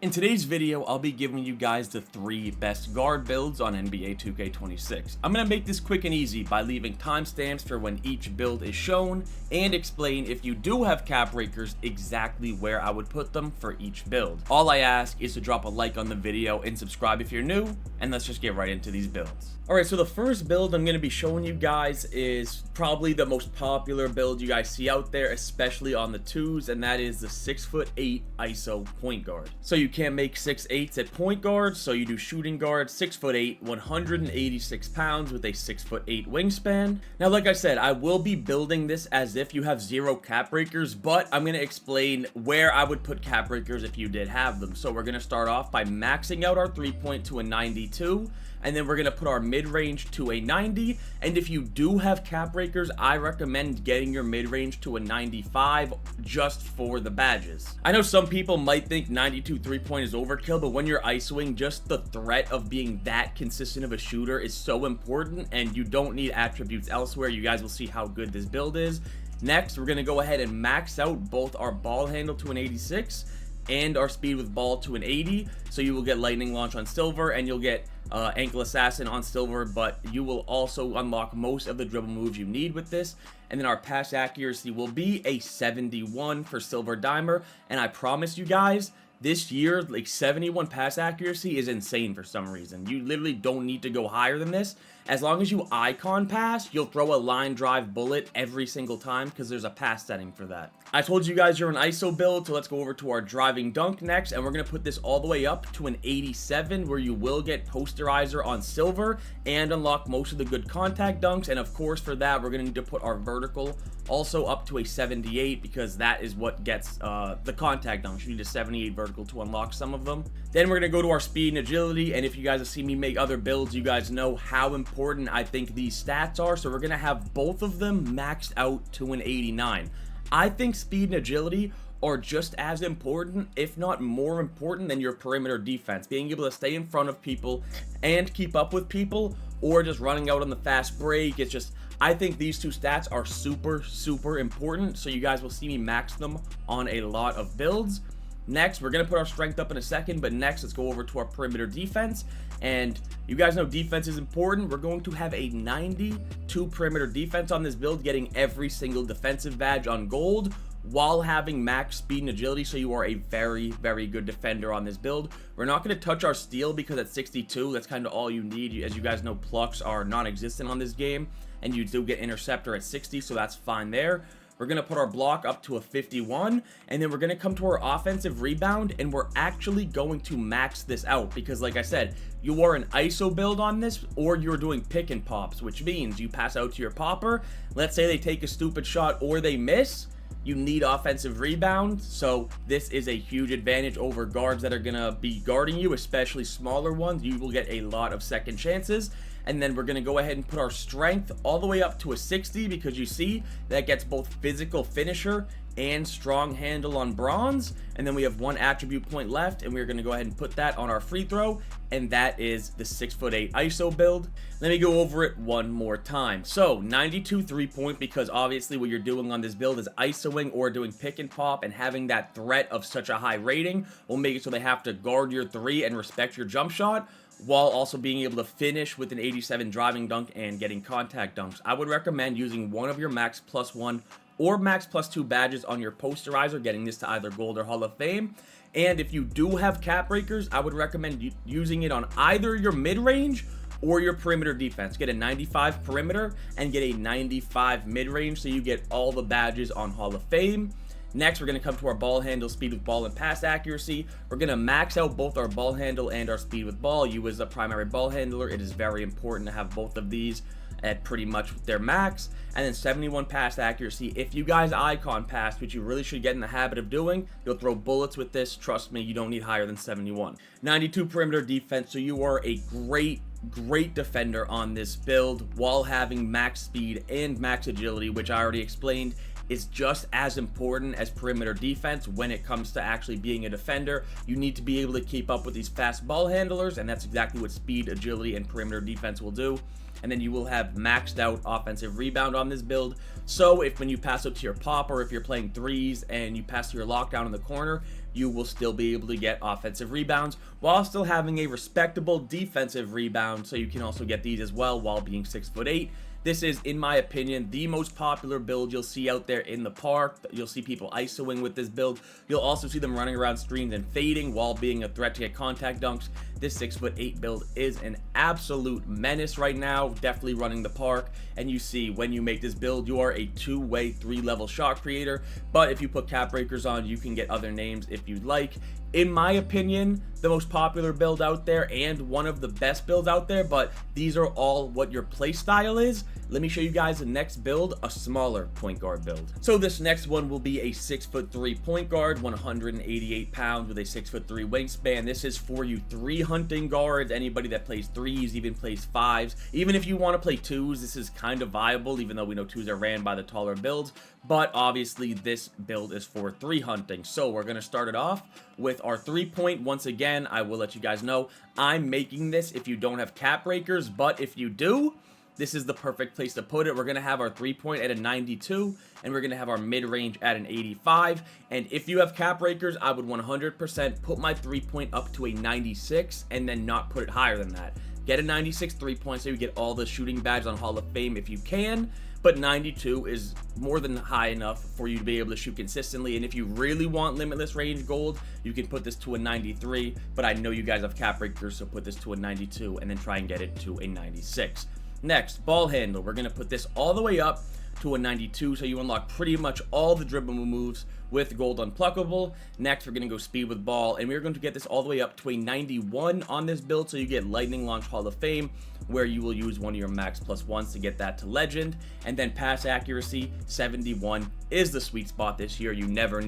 In today's video, I'll be giving you guys the 3 best guard builds on NBA 2K26. I'm going to make this quick and easy by leaving timestamps for when each build is shown and explain, if you do have cap breakers, exactly where I would put them for each build. All I ask is to drop a like on the video and subscribe if you're new, and let's just get right into these builds. Alright, so the first build I'm going to be showing you guys is probably the most popular build you guys see out there, especially on the 2s, and that is the 6'8" ISO point guard. So you can't make 6'8s at point guard, so you do shooting guard, 6'8", 186 pounds with a 6'8" wingspan. Now, like I said, I will be building this as if you have 0 cap breakers, but I'm going to explain where I would put cap breakers if you did have them. So we're going to start off by maxing out our 3-point to a 92. And then we're going to put our mid-range to a 90, and if you do have cap breakers, I recommend getting your mid-range to a 95 just for the badges. I know some people might think 92 3-point is overkill, but when you're ISOing, just the threat of being that consistent of a shooter is so important, and you don't need attributes elsewhere. You guys will see how good this build is. Next, we're going to go ahead and max out both our ball handle to an 86 and our speed with ball to an 80, so you will get lightning launch on silver, and you'll get ankle assassin on silver, but you will also unlock most of the dribble moves you need with this. And then our pass accuracy will be a 71 for silver dimer, and I promise you guys, this year, like 71 pass accuracy is insane for some reason. You literally don't need to go higher than this. As long as you icon pass, you'll throw a line drive bullet every single time because there's a pass setting for that. I told you guys you're an ISO build, so let's go over to our driving dunk next, and we're going to put this all the way up to an 87, where you will get posterizer on silver and unlock most of the good contact dunks. And of course, for that, we're going to need to put our vertical also up to a 78, because that is what gets the contact dunks. You need a 78 vertical to unlock some of them. Then we're going to go to our speed and agility, and if you guys have seen me make other builds, you guys know how important I think these stats are, so we're going to have both of them maxed out to an 89. I think speed and agility are just as important, if not more important, than your perimeter defense. Being able to stay in front of people and keep up with people, or just running out on the fast break. It's just, I think these two stats are super important, so you guys will see me max them on a lot of builds. Next, we're going to put our strength up in a second, but next, let's go over to our perimeter defense. And you guys know defense is important. We're going to have a 92 perimeter defense on this build, getting every single defensive badge on gold, while having max speed and agility, so you are a very good defender on this build. We're not going to touch our steal because at 62, that's kind of all you need. As you guys know, plucks are non-existent on this game, and you do get interceptor at 60, so that's fine there. We're going to put our block up to a 51, and then we're going to come to our offensive rebound, and we're actually going to max this out because, like I said, you are an ISO build on this, or you're doing pick and pops, which means you pass out to your popper. Let's say they take a stupid shot or they miss. You need offensive rebound, so this is a huge advantage over guards that are going to be guarding you, especially smaller ones. You will get a lot of second chances. And then we're going to go ahead and put our strength all the way up to a 60, because you see that gets both physical finisher and strong handle on bronze. And then we have 1 attribute point left, and we're going to go ahead and put that on our free throw, and that is the 6'8" ISO build. Let me go over it one more time. So 92 3-point, because obviously what you're doing on this build is ISOing or doing pick and pop, and having that threat of such a high rating will make it so they have to guard your 3 and respect your jump shot, while also being able to finish with an 87 driving dunk and getting contact dunks. I would recommend using one of your max +1 or max +2 badges on your posterizer, getting this to either gold or Hall of Fame. And if you do have cap breakers, I would recommend using it on either your mid-range or your perimeter defense. Get a 95 perimeter and get a 95 mid-range, so you get all the badges on Hall of Fame. Next, we're going to come to our ball handle, speed with ball, and pass accuracy. We're going to max out both our ball handle and our speed with ball. You as a primary ball handler, it is very important to have both of these at pretty much their max. And then 71 pass accuracy. If you guys icon pass, which you really should get in the habit of doing, you'll throw bullets with this. Trust me, you don't need higher than 71. 92 perimeter defense, so you are a great defender on this build while having max speed and max agility, which I already explained is just as important as perimeter defense when it comes to actually being a defender. You need to be able to keep up with these fast ball handlers, and that's exactly what speed, agility, and perimeter defense will do. And then you will have maxed out offensive rebound on this build. So if when you pass out to your pop, or if you're playing threes and you pass to your lockdown in the corner, you will still be able to get offensive rebounds while still having a respectable defensive rebound. So you can also get these as well while being 6'8". This is, in my opinion, the most popular build you'll see out there in the park. You'll see people isoing with this build. You'll also see them running around screens and fading while being a threat to get contact dunks. This 6'8" build is an absolute menace right now, definitely running the park. And you see, when you make this build, you are a two-way, three-level shot creator. But if you put cap breakers on, you can get other names if you'd like. In my opinion, the most popular build out there and one of the best builds out there, but these are all what your play style is. Let me show you guys the next build, a smaller point guard build. So this next one will be a 6'3" point guard, 188 pounds with a 6'3" wingspan. This is for you three hunting guards, anybody that plays threes, even plays fives. Even if you want to play twos, this is kind of viable, even though we know twos are ran by the taller builds. But obviously this build is for three hunting. So we're going to start it off with our 3-point. Once again, I will let you guys know I'm making this if you don't have cap breakers, but if you do, this is the perfect place to put it. We're going to have our 3-point at a 92, and we're going to have our mid-range at an 85. And if you have cap breakers, I would 100% put my 3-point up to a 96 and then not put it higher than that. Get a 96 3-point so you get all the shooting badges on Hall of Fame if you can. But 92 is more than high enough for you to be able to shoot consistently. And if you really want limitless range gold, you can put this to a 93. But I know you guys have cap breakers, so put this to a 92 and then try and get it to a 96. Next, ball handle. We're going to put this all the way up to a 92, so you unlock pretty much all the dribble moves with gold unpluckable. Next, we're going to go speed with ball, and we're going to get this all the way up to a 91 on this build, so you get lightning launch Hall of Fame, where you will use one of your max +1s to get that to legend. And then pass accuracy 71 is the sweet spot this year. You never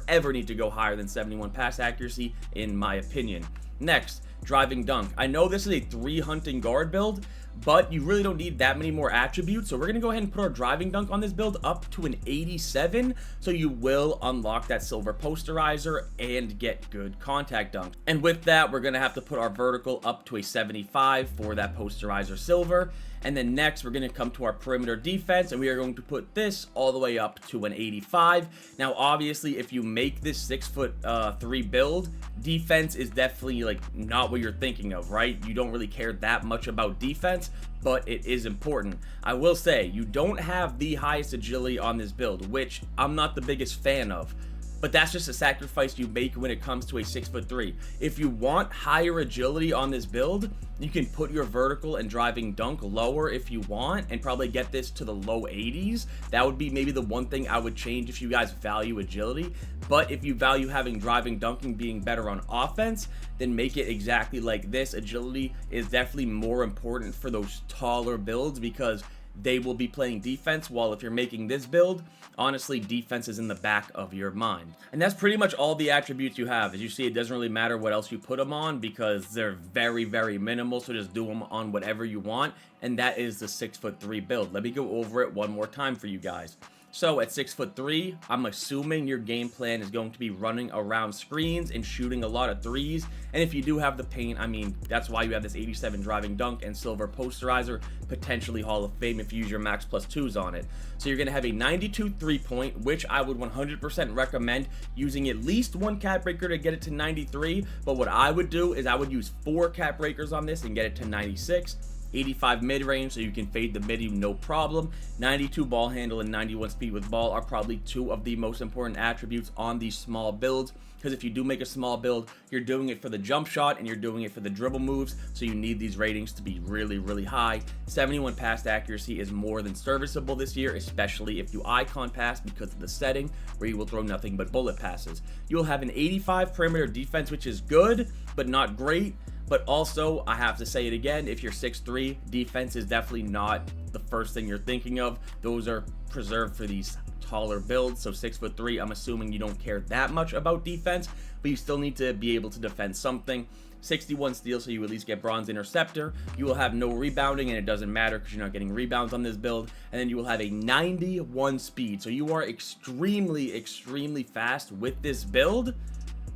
ever need to go higher than 71 pass accuracy, in my opinion. Next, driving dunk. I know this is a three hunting guard build, but you really don't need that many more attributes. So we're going to go ahead and put our driving dunk on this build up to an 87. So you will unlock that silver posterizer and get good contact dunk. And with that, we're going to have to put our vertical up to a 75 for that posterizer silver. And then next, we're going to come to our perimeter defense, and we are going to put this all the way up to an 85. Now, obviously, if you make this 6'3" build, defense is definitely like not what you're thinking of, right? You don't really care that much about defense, but it is important. I will say, you don't have the highest agility on this build, which I'm not the biggest fan of. But that's just a sacrifice you make when it comes to a 6'3". If you want higher agility on this build, you can put your vertical and driving dunk lower if you want, and probably get this to the low 80s. That would be maybe the one thing I would change if you guys value agility. But if you value having driving dunking being better on offense, then make it exactly like this. Agility is definitely more important for those taller builds because they will be playing defense, while if you're making this build, honestly, defense is in the back of your mind. And that's pretty much all the attributes you have. As you see, it doesn't really matter what else you put them on because they're very, very minimal, so just do them on whatever you want, and that is the 6'3" build. Let me go over it one more time for you guys. So at 6'3", I'm assuming your game plan is going to be running around screens and shooting a lot of threes. And if you do have the paint, I mean, that's why you have this 87 driving dunk and silver posterizer, potentially Hall of Fame if you use your max +2s on it. So you're going to have a 92 3-point, which I would 100% recommend using at least one cap breaker to get it to 93. But what I would do is I would use 4 cap breakers on this and get it to 96. 85 mid-range, so you can fade the midi no problem. 92 ball handle and 91 speed with ball are probably two of the most important attributes on these small builds, because if you do make a small build, you're doing it for the jump shot and you're doing it for the dribble moves, so you need these ratings to be really, really high. 71 pass accuracy is more than serviceable this year, especially if you icon pass because of the setting where you will throw nothing but bullet passes. You'll have an 85 perimeter defense, which is good, but not great. But also, I have to say it again, if you're 6'3", defense is definitely not the first thing you're thinking of. Those are preserved for these taller builds. So 6'3", I'm assuming you don't care that much about defense, but you still need to be able to defend something. 61 steal, so you at least get bronze interceptor. You will have no rebounding, and it doesn't matter because you're not getting rebounds on this build. And then you will have a 91 speed, so you are extremely fast with this build,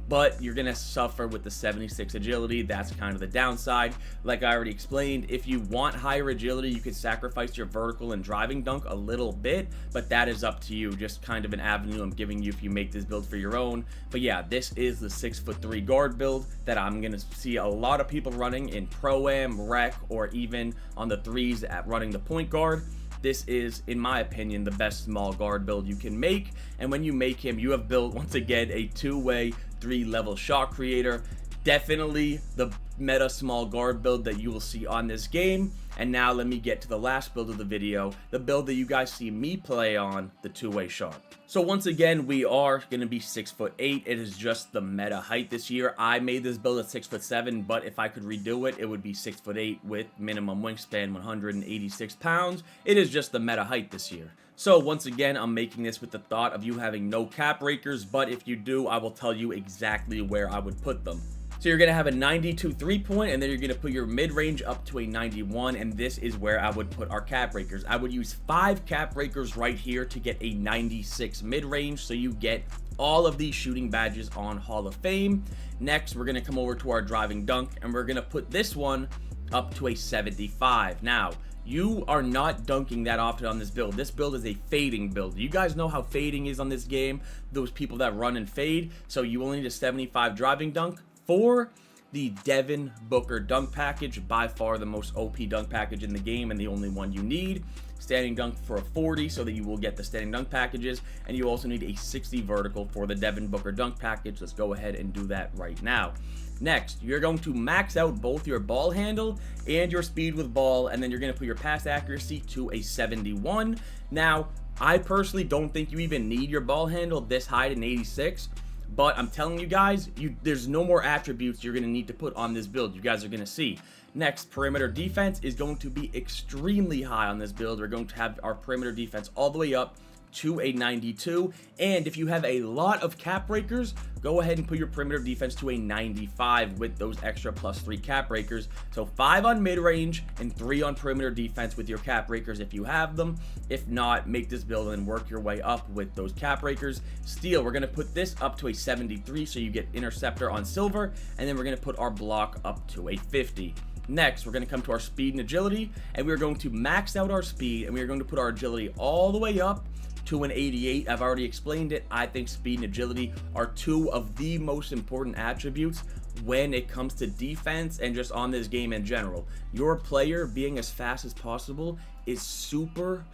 but you're gonna suffer with the 76 agility. That's kind of the downside. Like I already explained, if you want higher agility, you could sacrifice your vertical and driving dunk a little bit, but that is up to you. Just kind of an avenue I'm giving you if you make this build for your own. But yeah, this is the 6'3" guard build that I'm gonna see a lot of people running in Pro-Am, Rec, or even on the threes at running the point guard. This is, in my opinion, the best small guard build you can make. And when you make him, you have built, once again, a two-way, 3-level shot creator. Definitely the meta small guard build that you will see on this game. And now let me get to the last build of the video, the build that you guys see me play on, the two-way shot. So once again, we are going to be 6'8". It is just the meta height this year. I made this build at 6'7", but if I could redo it, it would be 6'8" with minimum wingspan 186 pounds. It is just the meta height this year. So once again, I'm making this with the thought of you having no cap breakers, but if you do, I will tell you exactly where I would put them. So you're going to have a 92 3-point, and then you're going to put your mid-range up to a 91, and this is where I would put our cap breakers. I would use 5 cap breakers right here to get a 96 mid-range, so you get all of these shooting badges on Hall of Fame. Next, we're going to come over to our driving dunk, and we're going to put this one up to a 75. Now, you are not dunking that often on this build. This build is a fading build. You guys know how fading is on this game, those people that run and fade, so you only need a 75 driving dunk. For the Devin Booker dunk package, by far the most OP dunk package in the game and the only one you need. Standing dunk for a 40 so that you will get the standing dunk packages, and you also need a 60 vertical for the Devin Booker dunk package. Let's go ahead and do that right now. Next, you're going to max out both your ball handle and your speed with ball, and then you're going to put your pass accuracy to a 71. Now, I personally don't think you even need your ball handle this high at an 86. But I'm telling you guys, there's no more attributes you're going to need to put on this build. You guys are going to see. Next, perimeter defense is going to be extremely high on this build. We're going to have our perimeter defense all the way up to a 92. And if you have a lot of cap breakers, go ahead and put your perimeter defense to a 95 with those extra +3 cap breakers. So 5 on mid-range and 3 on perimeter defense with your cap breakers if you have them. If not, make this build and work your way up with those cap breakers. Steal, we're going to put this up to a 73 so you get interceptor on silver, and then we're going to put our block up to a 50. Next, we're going to come to our speed and agility, and we're going to max out our speed, and we're going to put our agility all the way up to an 88. I've already explained it. I think speed and agility are 2 of the most important attributes when it comes to defense and just on this game in general. Your player being as fast as possible is super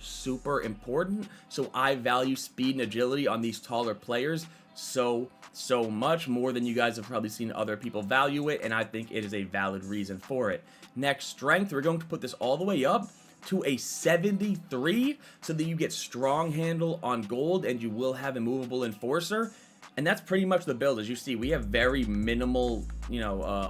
important. So I value speed and agility on these taller players so much more than you guys have probably seen other people value it, and I think it is a valid reason for it. Next, strength, we're going to put this all the way up to a 73 so that you get strong handle on gold and you will have a movable enforcer. And that's pretty much the build. As you see, we have very minimal,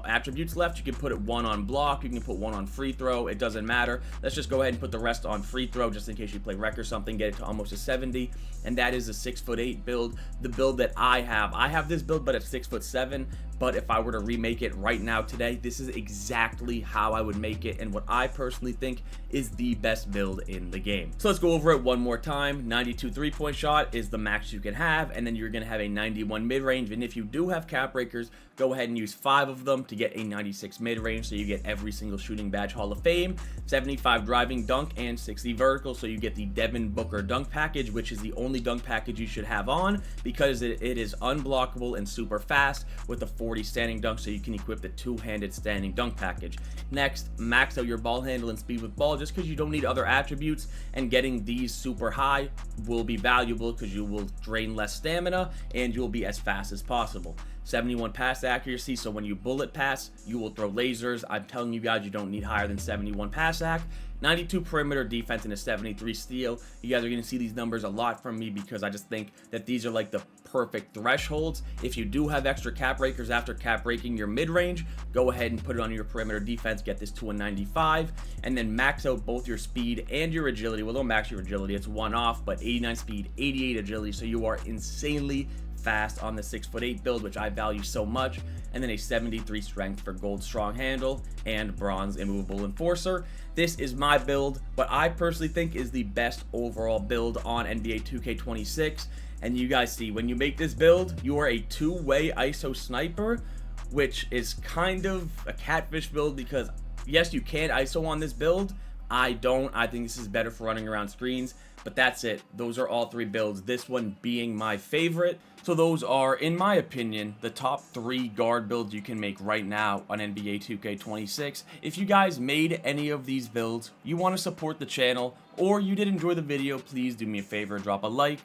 attributes left. You can put it 1 on block, you can put 1 on free throw, it doesn't matter. Let's just go ahead and put the rest on free throw just in case you play rec or something, get it to almost a 70. And that is a 6'8" build, the build that I have. I have this build but at 6'7", but if I were to remake it right now today, this is exactly how I would make it and what I personally think is the best build in the game. So let's go over it one more time. 92 3-point shot is the max you can have, and then you're going to have a 91 mid-range, and if you do have cap breakers, go ahead and use 5 of them to get a 96 mid-range, so you get every single shooting badge Hall of Fame, 75 driving dunk, and 60 vertical, so you get the Devin Booker dunk package, which is the only dunk package you should have on because it is unblockable and super fast with a 40 standing dunk, so you can equip the 2-handed standing dunk package. Next, max out your ball handle and speed with ball just because you don't need other attributes, and getting these super high will be valuable because you will drain less stamina and you'll be as fast as possible. 71 pass accuracy, so when you bullet pass, you will throw lasers. I'm telling you guys, you don't need higher than 71 pass ac. 92 perimeter defense and a 73 steal. You guys are going to see these numbers a lot from me because I just think that these are like the perfect thresholds. If you do have extra cap breakers after cap breaking your mid-range, go ahead and put it on your perimeter defense, get this to a 95, and then max out both your speed and your agility. Well, don't max your agility, it's 1 off, but 89 speed, 88 agility, so you are insanely fast on the 6'8" build, which I value so much, and then a 73 strength for gold strong handle and bronze immovable enforcer. This is my build, what I personally think is the best overall build on NBA 2K26. And you guys see, when you make this build, you are a two-way ISO sniper, which is kind of a catfish build because yes, you can ISO on this build. I don't. I think this is better for running around screens, but that's it. Those are all three builds, this one being my favorite. So those are, in my opinion, the top 3 guard builds you can make right now on NBA 2K26. If you guys made any of these builds, you want to support the channel, or you did enjoy the video, please do me a favor, drop a like,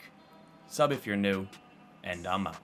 sub if you're new, and I'm out.